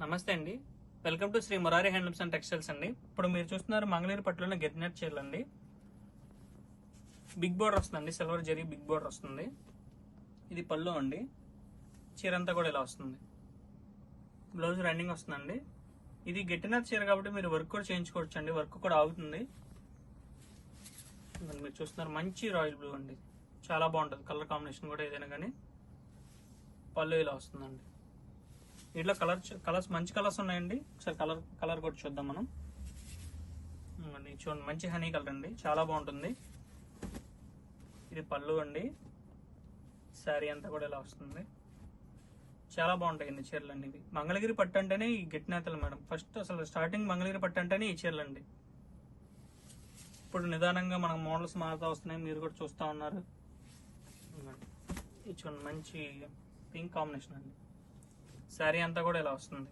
నమస్తే అండి. Welcome to Shri Murari handlooms and textiles అండి. ఇప్పుడు మీరు చూస్తున్నారు మంగళగిరి పట్టులోనే గెట్నెట్ చీరలు అండి. బిగ్ బోర్డర్ వస్తుందండి, సిల్వర్ జరీ బిగ్ బోర్డర్ వస్తుంది. ఇది పళ్ళు అండి. చీర అంతా కూడా ఇలా వస్తుంది. బ్లౌజ్ రన్నింగ్ వస్తుందండి. ఇది గెట్టినట్ చీర కాబట్టి మీరు వర్క్ కూడా చేయించుకోవచ్చు అండి. వర్క్ కూడా ఆగుతుంది. మీరు చూస్తున్నారు మంచి రాయల్ బ్లూ అండి, చాలా బాగుంటుంది. కలర్ కాంబినేషన్ కూడా ఏదైనా కానీ. పళ్ళు ఇలా వస్తుందండి. వీటిలో కలర్స్ మంచి కలర్స్ ఉన్నాయండి. ఒకసారి కలర్ కూడా చూద్దాం మనం. చూడండి, మంచి హనీ కలర్ అండి, చాలా బాగుంటుంది. ఇది పళ్ళు అండి. శారీ అంతా కూడా ఇలా వస్తుంది. చాలా బాగుంటాయండి చీరలు అండి. ఇవి మంగళగిరి పట్టు అంటేనే ఈ గెట్టినేతలు మేడం. ఫస్ట్ అసలు స్టార్టింగ్ మంగళగిరి పట్టు అంటేనే ఈ చీరలు అండి. ఇప్పుడు నిదానంగా మనం మోడల్స్ మారుతూ వస్తున్నాయి, మీరు కూడా చూస్తూ ఉన్నారు. ఇది చూడండి, మంచి పింక్ కాంబినేషన్ అండి. శారీ అంతా కూడా ఇలా వస్తుంది.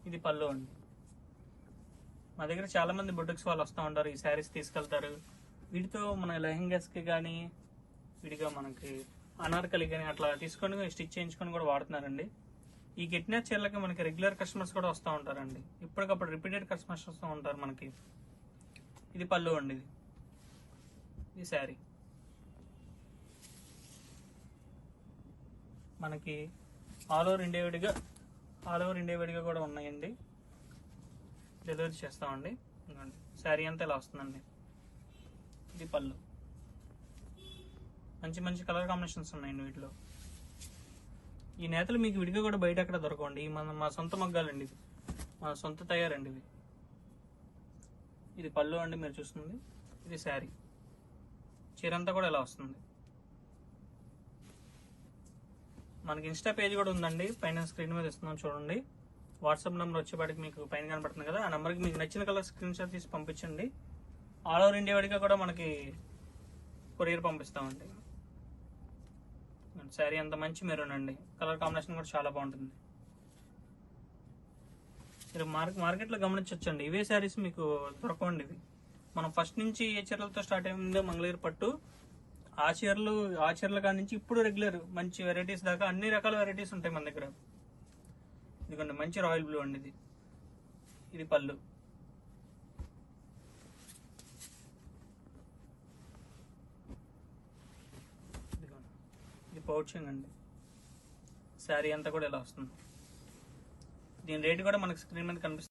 ఇది పళ్ళు అండి. మా దగ్గర చాలా మంది బొటిక్స్ వాళ్ళు వస్తూ ఉంటారు, ఈ శారీస్ తీసుకెళ్తారు. వీటితో మన లెహెంగాస్ కి కానీ విడిగా మనకి అనార్కలి కానీ అట్లా తీసుకొని స్టిచ్ చేయించుకొని కూడా వాడుతున్నారండి. ఈ గెట్టిన చీరలకి మనకి రెగ్యులర్ కస్టమర్స్ కూడా వస్తూ ఉంటారండి. ఇప్పటికప్పుడు రిపీటెడ్ కస్టమర్స్ వస్తూ ఉంటారు మనకి. ఇది పళ్ళు అండి. ఇది శారీ. మనకి ఆల్ ఓవర్ ఇండియా విడిగా కూడా ఉన్నాయండి. డెలివరీ చేస్తామండి. శారీ అంతా ఇలా వస్తుందండి. ఇది పళ్ళు. మంచి మంచి కలర్ కాంబినేషన్స్ ఉన్నాయండి వీటిలో. ఈ నేతలు మీకు విడిగా కూడా బయట ఎక్కడ దొరకండి. మా సొంత మగ్గాలండి, ఇది మా సొంత తయారండి ఇవి. ఇది పళ్ళు అండి, మీరు చూస్తుంది. ఇది శారీ. చీర అంతా కూడా ఇలా వస్తుంది. మనకి ఇన్స్టా పేజ్ కూడా ఉందండి, పైన స్క్రీన్ మీద ఇస్తున్నాం చూడండి. వాట్సాప్ నెంబర్ వచ్చేపాటికి మీకు పైన కనపడుతుంది కదా, ఆ నెంబర్కి మీకు నచ్చిన కలర్ స్క్రీన్ షాట్ తీసి పంపించండి. ఆల్ ఓవర్ ఇండియా వాడిగా కూడా మనకి కొరియర్ పంపిస్తామండి. శారీ అంత మంచి మెరూన్ అండి. కలర్ కాంబినేషన్ కూడా చాలా బాగుంటుంది. మీరు మార్కెట్లో గమనించవచ్చండి, ఇవే శారీస్ మీకు దొరకండి. ఇవి మనం ఫస్ట్ నుంచి ఏ చీరలతో స్టార్ట్ అయిందో మంగళగిరి పట్టు, ఆ చీరల కాడి నుంచి ఇప్పుడు రెగ్యులర్ మంచి వెరైటీస్ దాకా అన్ని రకాల వెరైటీస్ ఉంటాయి మన దగ్గర. ఇదిగోండి, మంచి రాయల్ బ్లూ అండి. ఇది పళ్ళు. ఇది పౌచింగ్ అండి. శారీ అంతా కూడా ఇలా వస్తుంది. దీని రేట్ కూడా మనకి స్క్రీన్ మీద కనిపిస్తుంది.